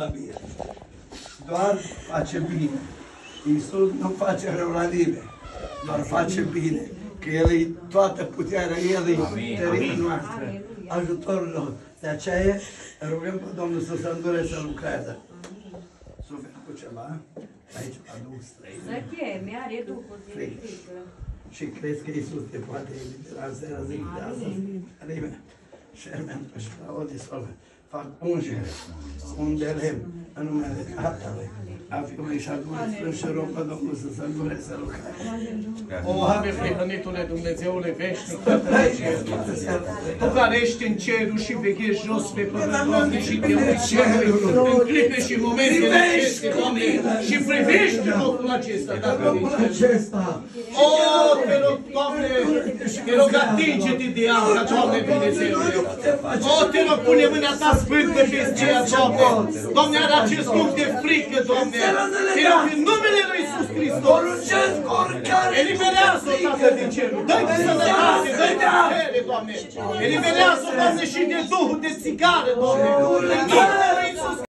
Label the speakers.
Speaker 1: la bine. Doar face bine. Iisus nu face rău la nimeni, doar face bine. Că El e toată puterea, El e tăria noastră, ajutorul nostru. De aceea rugăm pe Domnul să se îndure să lucreze. Să vină cu ceva, aici la Duh străin.
Speaker 2: Să cheme, are Duhul de frică.
Speaker 1: Și crezi că Iisus te poate elibera în seara zi de astăzi? Aline, șermentul și la Odisolă. Fac ungere, un de lemn, în numele Tatălui, a Fiului și a Duhului Sfânt și rog pe Domnul să se îndure să lucreze.
Speaker 3: O, Prihănitule Dumnezeule veșnic, Tatăl Cer, Tu care ești în cerul și veghești jos pe pământ, Doamne, și te uiți cerului, în clipe și momentele acestea, Doamne, și privești locul acesta, Tatăl Cer. O, te rog, Doamne, te rog, atinge-te de asta, Doamne, Dumnezeule. O, te rog, pune mâna Ta sfântă peste ea, Doamne. Doamne, are acest loc de frică, Doamne. Te rog, în numele Lui Iisus Hristos. Eliberează-o, Tatăl din cerul. Dă-i de sănătate, dă-i de putere, Doamne. Eliberează-o, Doamne, și de duhul de țigară, Doamne.